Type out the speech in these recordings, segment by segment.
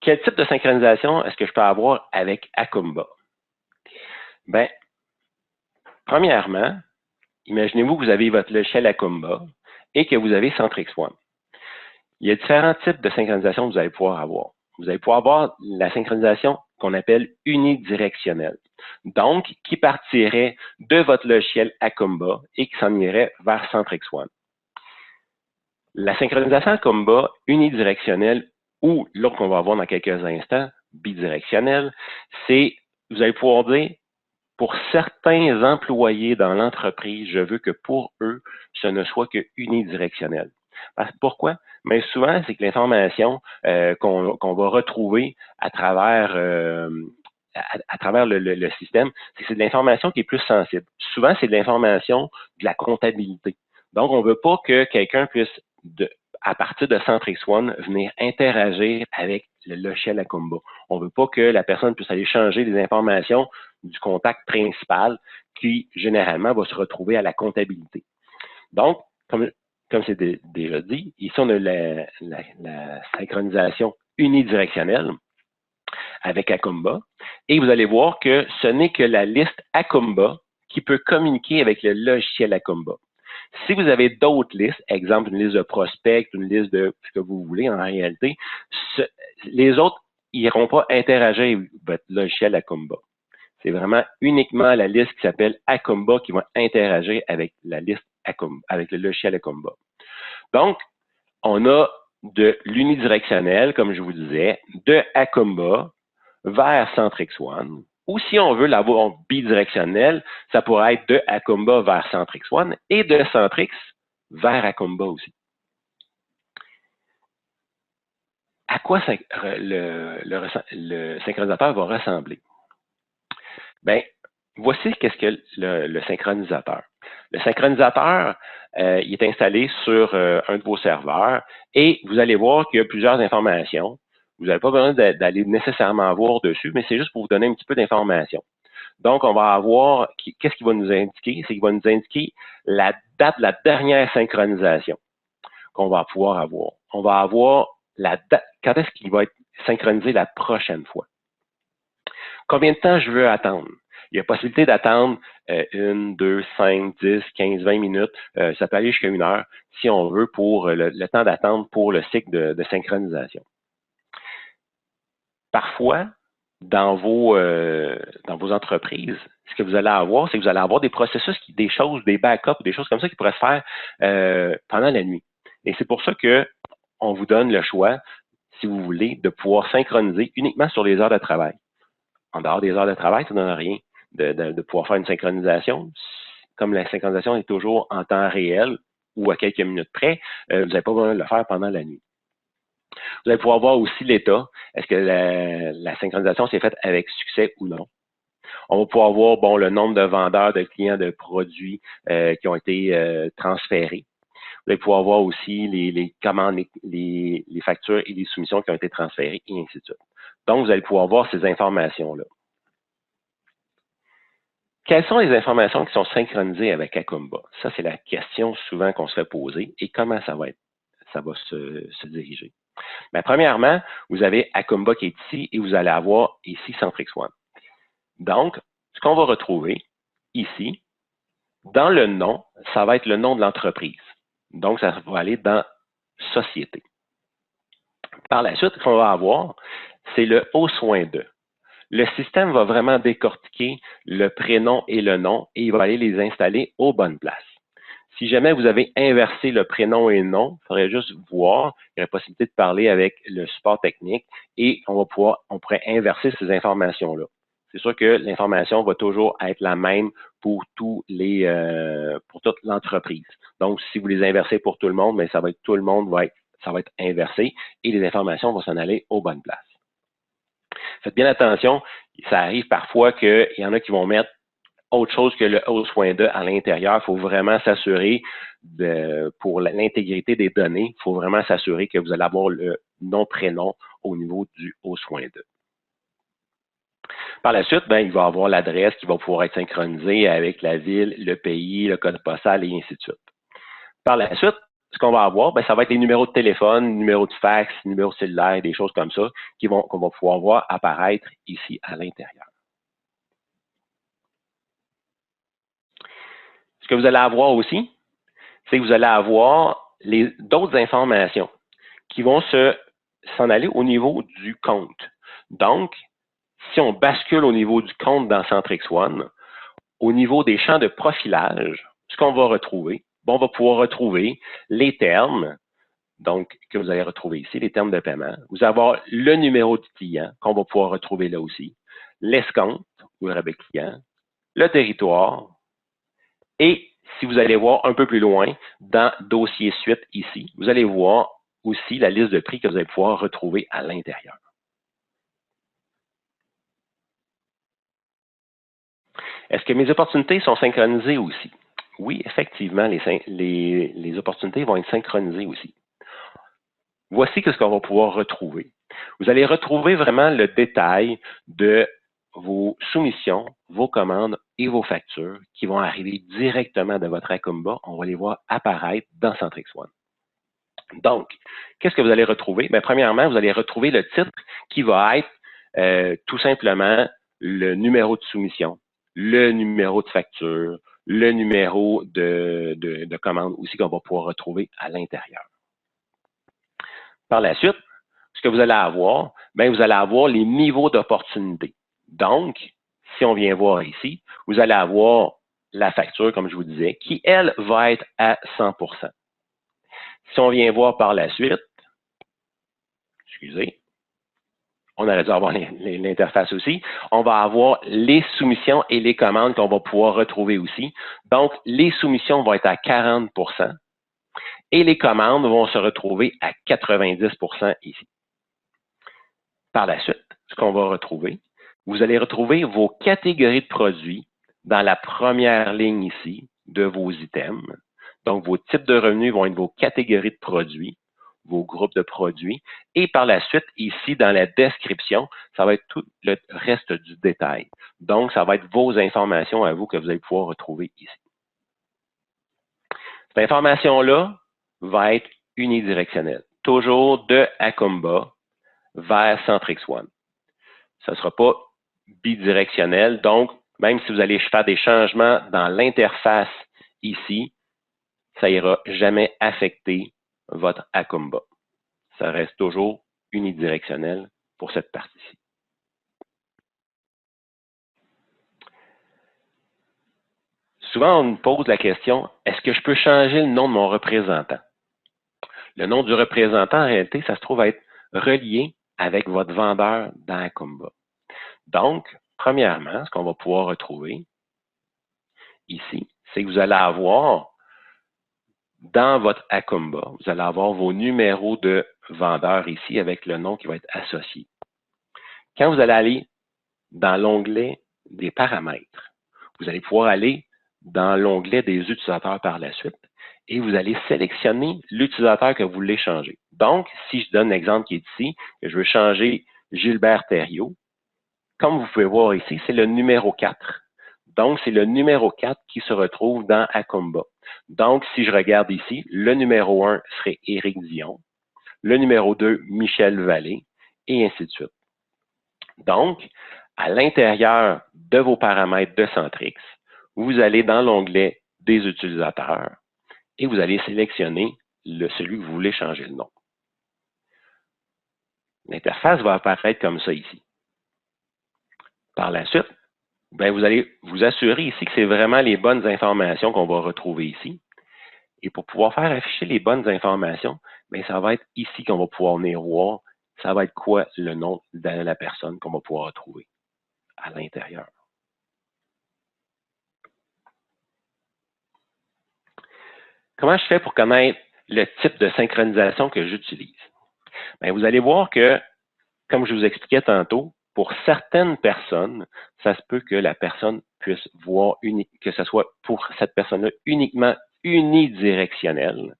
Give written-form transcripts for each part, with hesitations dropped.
quel type de synchronisation est-ce que je peux avoir avec Akumba? Bien, premièrement, imaginez-vous que vous avez votre logiciel Akumba et que vous avez Centrix One. Il y a différents types de synchronisation que vous allez pouvoir avoir. Vous allez pouvoir avoir la synchronisation qu'on appelle unidirectionnelle. Donc, qui partirait de votre logiciel Akumba et qui s'en irait vers Centrix One. La synchronisation Akumba unidirectionnelle ou l'autre qu'on va avoir dans quelques instants, bidirectionnelle, c'est, vous allez pouvoir dire, pour certains employés dans l'entreprise, je veux que pour eux, ce ne soit que unidirectionnel. Pourquoi? Mais souvent, c'est que l'information qu'on va retrouver à travers le système, c'est que c'est de l'information qui est plus sensible. Souvent, c'est de l'information de la comptabilité. Donc, on ne veut pas que quelqu'un puisse, à partir de Centrix One, venir interagir avec le logiciel Akumba. On ne veut pas que la personne puisse aller changer les informations du contact principal qui, généralement, va se retrouver à la comptabilité. Donc, comme c'est déjà dit, ici, on a la synchronisation unidirectionnelle avec Akumba. Et vous allez voir que ce n'est que la liste Akumba qui peut communiquer avec le logiciel Akumba. Si vous avez d'autres listes, exemple une liste de prospects, une liste de ce que vous voulez en réalité, les autres n'iront pas interagir avec votre logiciel Akumba. C'est vraiment uniquement la liste qui s'appelle Akumba qui va interagir avec la liste Akumba, avec le logiciel Akumba. Donc, on a de l'unidirectionnel, comme je vous disais, de Akumba vers Centrix One. Ou si on veut l'avoir bidirectionnel, ça pourrait être de Akumba vers Centrix One et de Centrix vers Akumba aussi. À quoi le synchronisateur va ressembler? Bien, voici qu'est-ce que le synchronisateur. Le synchronisateur, il est installé sur un de vos serveurs et vous allez voir qu'il y a plusieurs informations. Vous n'avez pas besoin d'aller nécessairement voir dessus, mais c'est juste pour vous donner un petit peu d'informations. Donc, on va avoir, qu'est-ce qu'il va nous indiquer? C'est qu'il va nous indiquer la date de la dernière synchronisation qu'on va pouvoir avoir. On va avoir la date, quand est-ce qu'il va être synchronisé la prochaine fois. Combien de temps je veux attendre? Il y a possibilité d'attendre 1, 2, 5, 10, 15, 20 minutes. Ça peut aller jusqu'à 1 heure si on veut pour le temps d'attendre pour le cycle de synchronisation. Parfois, dans vos entreprises, ce que vous allez avoir, c'est que vous allez avoir des processus, des choses, des backups, des choses comme ça qui pourraient se faire pendant la nuit. Et c'est pour ça qu'on vous donne le choix, si vous voulez, de pouvoir synchroniser uniquement sur les heures de travail. En dehors des heures de travail, ça ne donne rien de pouvoir faire une synchronisation. Comme la synchronisation est toujours en temps réel ou à quelques minutes près, vous n'avez pas besoin de le faire pendant la nuit. Vous allez pouvoir voir aussi l'état. Est-ce que la synchronisation s'est faite avec succès ou non? On va pouvoir voir le nombre de vendeurs, de clients, de produits qui ont été transférés. Vous allez pouvoir voir aussi les commandes, les factures et les soumissions qui ont été transférées, et ainsi de suite. Donc, vous allez pouvoir voir ces informations-là. Quelles sont les informations qui sont synchronisées avec Akumba? Ça, c'est la question souvent qu'on se fait poser. Et comment ça va se diriger? Bien, premièrement, vous avez Akumba qui est ici et vous allez avoir ici Centrix One. Donc, ce qu'on va retrouver ici, dans le nom, ça va être le nom de l'entreprise. Donc, ça va aller dans Société. Par la suite, ce qu'on va avoir, c'est le au soin de. Le système va vraiment décortiquer le prénom et le nom et il va aller les installer aux bonnes places. Si jamais vous avez inversé le prénom et le nom, il faudrait juste voir, il y aurait possibilité de parler avec le support technique et on pourrait inverser ces informations-là. C'est sûr que l'information va toujours être la même pour pour toute l'entreprise. Donc, si vous les inversez pour tout le monde, mais ça va être tout le monde ça va être inversé et les informations vont s'en aller aux bonnes places. Faites bien attention, ça arrive parfois qu'il y en a qui vont mettre autre chose que le au soin de à l'intérieur. Il faut vraiment s'assurer pour l'intégrité des données, il faut vraiment s'assurer que vous allez avoir le nom-prénom au niveau du au soin de. Par la suite, il va y avoir l'adresse qui va pouvoir être synchronisée avec la ville, le pays, le code postal et ainsi de suite. Par la suite, ce qu'on va avoir, ben, ça va être les numéros de téléphone, numéros de fax, numéros cellulaires, des choses comme ça qu'on va pouvoir voir apparaître ici à l'intérieur. Ce que vous allez avoir aussi, c'est que vous allez avoir d'autres informations qui vont s'en aller au niveau du compte. Donc, si on bascule au niveau du compte dans Centrix One, au niveau des champs de profilage, ce qu'on va retrouver, bon, on va pouvoir retrouver les termes, donc que vous allez retrouver ici, les termes de paiement. Vous allez avoir le numéro du client qu'on va pouvoir retrouver là aussi, l'escompte ou le rabais client, le territoire, et si vous allez voir un peu plus loin, dans Dossier Suite ici, vous allez voir aussi la liste de prix que vous allez pouvoir retrouver à l'intérieur. Est-ce que mes opportunités sont synchronisées aussi? Oui, effectivement, les opportunités vont être synchronisées aussi. Voici ce qu'on va pouvoir retrouver. Vous allez retrouver vraiment le détail de vos soumissions, vos commandes et vos factures qui vont arriver directement de votre Acumba. On va les voir apparaître dans Centrix One. Donc, qu'est-ce que vous allez retrouver? Bien, premièrement, vous allez retrouver le titre qui va être tout simplement le numéro de soumission, le numéro de facture, le numéro de commande aussi qu'on va pouvoir retrouver à l'intérieur. Par la suite, ce que vous allez avoir, bien, vous allez avoir les niveaux d'opportunité. Donc, si on vient voir ici, vous allez avoir la facture, comme je vous disais, qui, elle, va être à 100%. Si on vient voir par la suite, excusez, on aurait dû avoir l'interface aussi, on va avoir les soumissions et les commandes qu'on va pouvoir retrouver aussi. Donc, les soumissions vont être à 40% et les commandes vont se retrouver à 90% ici. Par la suite, ce qu'on va retrouver, vous allez retrouver vos catégories de produits dans la première ligne ici de vos items. Donc, vos types de revenus vont être vos catégories de produits, vos groupes de produits. Et par la suite, ici, dans la description, ça va être tout le reste du détail. Donc, ça va être vos informations à vous que vous allez pouvoir retrouver ici. Cette information-là va être unidirectionnelle. Toujours de Acumba vers Centrix One. Ça ne sera pas bidirectionnel. Donc, même si vous allez faire des changements dans l'interface ici, ça n'ira jamais affecter votre Acumba. Ça reste toujours unidirectionnel pour cette partie-ci. Souvent, on me pose la question, est-ce que je peux changer le nom de mon représentant? Le nom du représentant, en réalité, ça se trouve être relié avec votre vendeur dans Acumba. Donc, premièrement, ce qu'on va pouvoir retrouver ici, c'est que vous allez avoir dans votre Acumba, vous allez avoir vos numéros de vendeurs ici avec le nom qui va être associé. Quand vous allez aller dans l'onglet des paramètres, vous allez pouvoir aller dans l'onglet des utilisateurs par la suite et vous allez sélectionner l'utilisateur que vous voulez changer. Donc, si je donne l'exemple qui est ici, que je veux changer Gilbert Thériault, comme vous pouvez voir ici, c'est le numéro 4. Donc, c'est le numéro 4 qui se retrouve dans Acumba. Donc, si je regarde ici, le numéro 1 serait Éric Dion, le numéro 2, Michel Vallée, et ainsi de suite. Donc, à l'intérieur de vos paramètres de Centrix, vous allez dans l'onglet des utilisateurs et vous allez sélectionner celui que vous voulez changer le nom. L'interface va apparaître comme ça ici. Par la suite, bien, vous allez vous assurer ici que c'est vraiment les bonnes informations qu'on va retrouver ici. Et pour pouvoir faire afficher les bonnes informations, bien, ça va être ici qu'on va pouvoir venir voir, ça va être quoi le nom de la personne qu'on va pouvoir retrouver à l'intérieur. Comment je fais pour connaître le type de synchronisation que j'utilise? Bien, vous allez voir que, comme je vous expliquais tantôt, pour certaines personnes, ça se peut que la personne puisse voir, que ce soit pour cette personne-là uniquement unidirectionnel.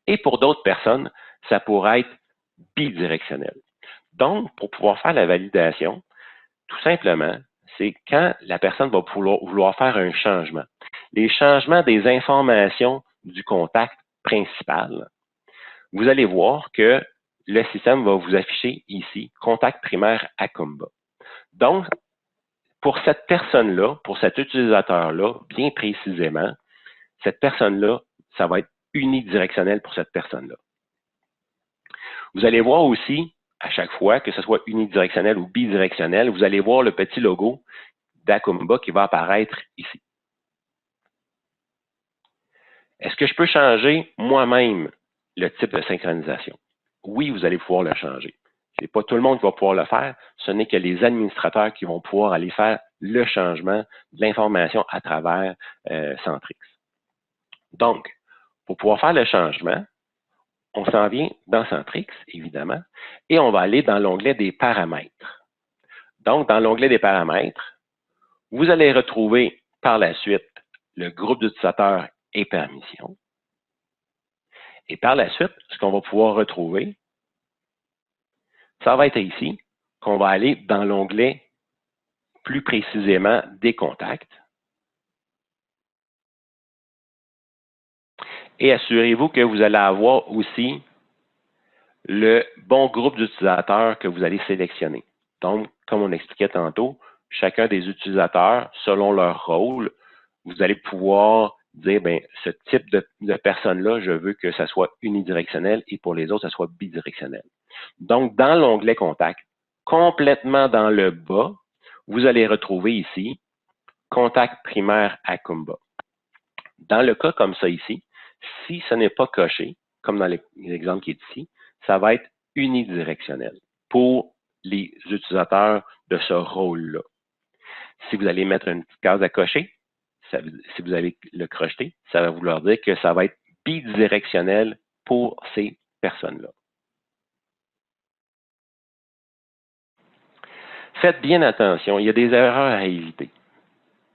Et pour d'autres personnes, ça pourrait être bidirectionnel. Donc, pour pouvoir faire la validation, tout simplement, c'est quand la personne va vouloir faire un changement. Les changements des informations du contact principal, vous allez voir que le système va vous afficher ici « Contact primaire Acomba ». Donc, pour cette personne-là, pour cet utilisateur-là, bien précisément, cette personne-là, ça va être unidirectionnel pour cette personne-là. Vous allez voir aussi, à chaque fois, que ce soit unidirectionnel ou bidirectionnel, vous allez voir le petit logo d'Acomba qui va apparaître ici. Est-ce que je peux changer moi-même le type de synchronisation? Oui, vous allez pouvoir le changer. Ce n'est pas tout le monde qui va pouvoir le faire, ce n'est que les administrateurs qui vont pouvoir aller faire le changement de l'information à travers Centrix. Donc, pour pouvoir faire le changement, on s'en vient dans Centrix, évidemment, et on va aller dans l'onglet des paramètres. Donc, dans l'onglet des paramètres, vous allez retrouver par la suite le groupe d'utilisateurs et permissions. Et par la suite, ce qu'on va pouvoir retrouver, ça va être ici qu'on va aller dans l'onglet plus précisément des contacts. Et assurez-vous que vous allez avoir aussi le bon groupe d'utilisateurs que vous allez sélectionner. Donc, comme on expliquait tantôt, chacun des utilisateurs, selon leur rôle, vous allez pouvoir dire, bien, ce type de personne-là, je veux que ça soit unidirectionnel et pour les autres, ça soit bidirectionnel. Donc, dans l'onglet Contact, complètement dans le bas, vous allez retrouver ici Contact primaire Acomba. Dans le cas comme ça ici, si ce n'est pas coché, comme dans l'exemple qui est ici, ça va être unidirectionnel pour les utilisateurs de ce rôle-là. Si vous allez mettre une petite case à cocher, si vous allez le crocheter, ça va vouloir dire que ça va être bidirectionnel pour ces personnes-là. Faites bien attention, il y a des erreurs à éviter.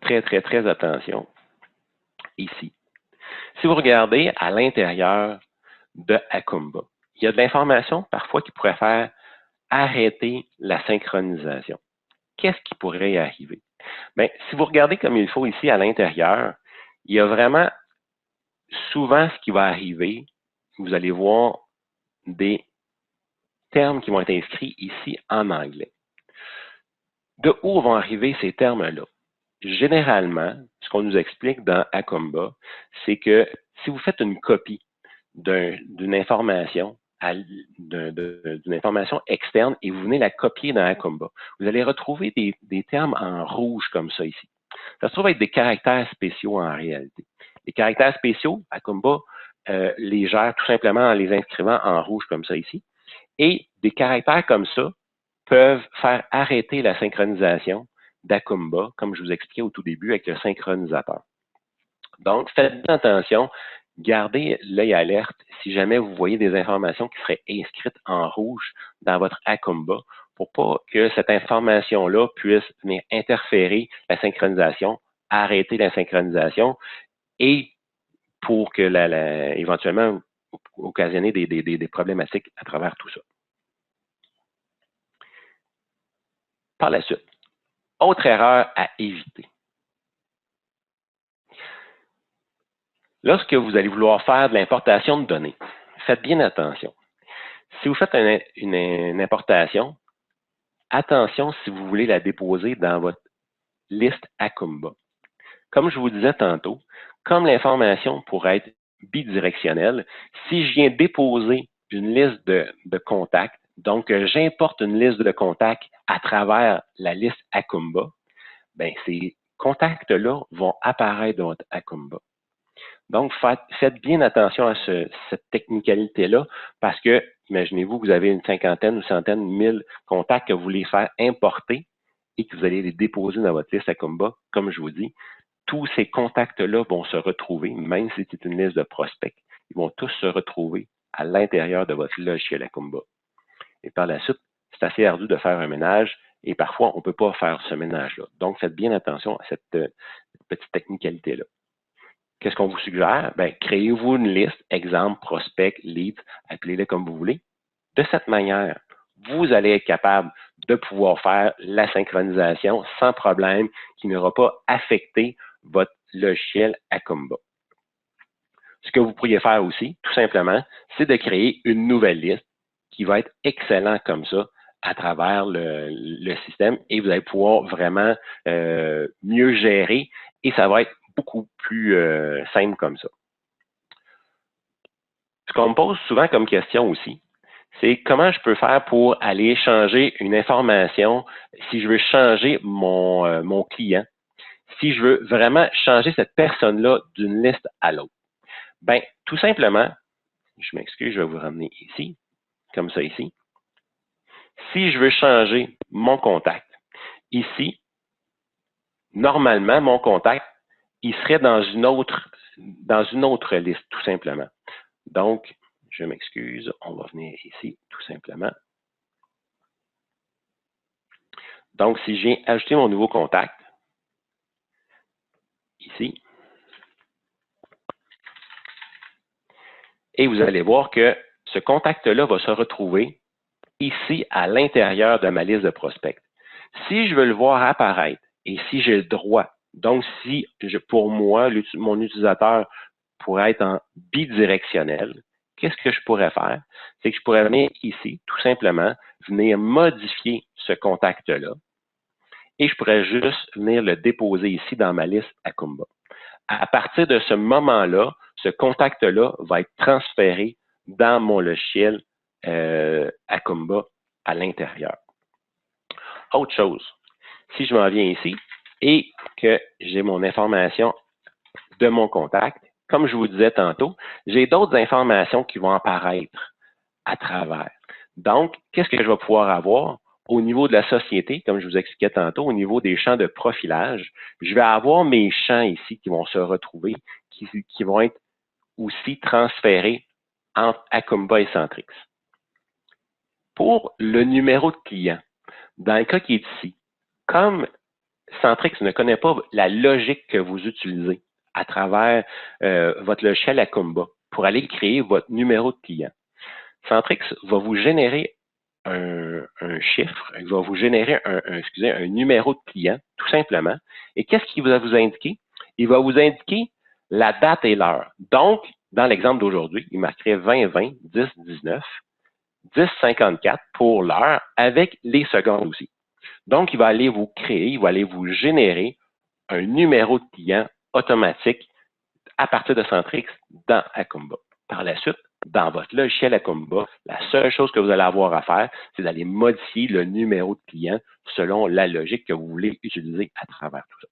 Très, très, très attention ici. Si vous regardez à l'intérieur de Acomba, il y a de l'information parfois qui pourrait faire arrêter la synchronisation. Qu'est-ce qui pourrait y arriver? Bien, si vous regardez comme il faut ici à l'intérieur, il y a vraiment souvent ce qui va arriver, vous allez voir des termes qui vont être inscrits ici en anglais. De où vont arriver ces termes-là? Généralement, ce qu'on nous explique dans Acomba, c'est que si vous faites une copie d'une information d'une information externe et vous venez la copier dans Acomba, vous allez retrouver des termes en rouge comme ça ici. Ça se trouve être des caractères spéciaux en réalité. Les caractères spéciaux, Acomba les gère tout simplement en les inscrivant en rouge comme ça ici. Et des caractères comme ça peuvent faire arrêter la synchronisation d'Acomba, comme je vous expliquais au tout début avec le synchronisateur. Donc, faites attention, gardez l'œil alerte si jamais vous voyez des informations qui seraient inscrites en rouge dans votre Acomba pour pas que cette information-là puisse venir interférer la synchronisation, arrêter la synchronisation et pour que éventuellement occasionner des problématiques à travers tout ça. Par la suite, autre erreur à éviter. Lorsque vous allez vouloir faire de l'importation de données, faites bien attention. Si vous faites une importation, attention si vous voulez la déposer dans votre liste Acomba. Comme je vous disais tantôt, comme l'information pourrait être bidirectionnelle, si je viens déposer une liste de contacts, donc j'importe une liste de contacts à travers la liste Acomba, bien, ces contacts-là vont apparaître dans votre Acomba. Donc, faites bien attention à cette technicalité-là parce que, imaginez-vous, vous avez une cinquantaine ou centaine, 1000 contacts que vous voulez faire importer et que vous allez les déposer dans votre liste Acomba. Comme je vous dis, tous ces contacts-là vont se retrouver, même si c'est une liste de prospects, ils vont tous se retrouver à l'intérieur de votre logiciel Acomba. Et par la suite, c'est assez ardu de faire un ménage et parfois, on ne peut pas faire ce ménage-là. Donc, faites bien attention à cette petite technicalité-là. Qu'est-ce qu'on vous suggère? Bien, créez-vous une liste, exemple, prospect, leads, appelez-les comme vous voulez. De cette manière, vous allez être capable de pouvoir faire la synchronisation sans problème qui n'aura pas affecté votre logiciel Acomba. Ce que vous pourriez faire aussi, tout simplement, c'est de créer une nouvelle liste qui va être excellent comme ça à travers le système et vous allez pouvoir vraiment mieux gérer et ça va être beaucoup plus simple comme ça. Ce qu'on me pose souvent comme question aussi, c'est comment je peux faire pour aller changer une information si je veux changer mon client, si je veux vraiment changer cette personne-là d'une liste à l'autre. Bien, tout simplement, je m'excuse, je vais vous ramener ici, comme ça ici. Si je veux changer mon contact, ici, normalement, mon contact, il serait dans une autre liste, tout simplement. Donc, je m'excuse, on va venir ici, tout simplement. Donc, si j'ai ajouté mon nouveau contact, ici, et vous allez voir que ce contact-là va se retrouver ici à l'intérieur de ma liste de prospects. Si je veux le voir apparaître et si j'ai le droit, donc si pour moi, mon utilisateur pourrait être en bidirectionnel, qu'est-ce que je pourrais faire? C'est que je pourrais venir ici, tout simplement, venir modifier ce contact-là et je pourrais juste venir le déposer ici dans ma liste Akumba. À partir de ce moment-là, ce contact-là va être transféré dans mon logiciel Akumba à l'intérieur. Autre chose, si je m'en viens ici et que j'ai mon information de mon contact, comme je vous disais tantôt, j'ai d'autres informations qui vont apparaître à travers. Donc, qu'est-ce que je vais pouvoir avoir au niveau de la société, comme je vous expliquais tantôt, au niveau des champs de profilage? Je vais avoir mes champs ici qui vont se retrouver, qui vont être aussi transférés entre Akumba et Centrix. Pour le numéro de client, dans le cas qui est ici, comme Centrix ne connaît pas la logique que vous utilisez à travers votre logiciel Akumba pour aller créer votre numéro de client, Centrix va vous générer un chiffre, il va vous générer un numéro de client, tout simplement. Et qu'est-ce qu'il va vous indiquer? Il va vous indiquer la date et l'heure. Donc, dans l'exemple d'aujourd'hui, il marquerait 2020, 10-19, 10-54 pour l'heure avec les secondes aussi. Donc, il va aller vous créer, il va aller vous générer un numéro de client automatique à partir de Centrix dans Akumba. Par la suite, dans votre logiciel Akumba, la seule chose que vous allez avoir à faire, c'est d'aller modifier le numéro de client selon la logique que vous voulez utiliser à travers tout ça.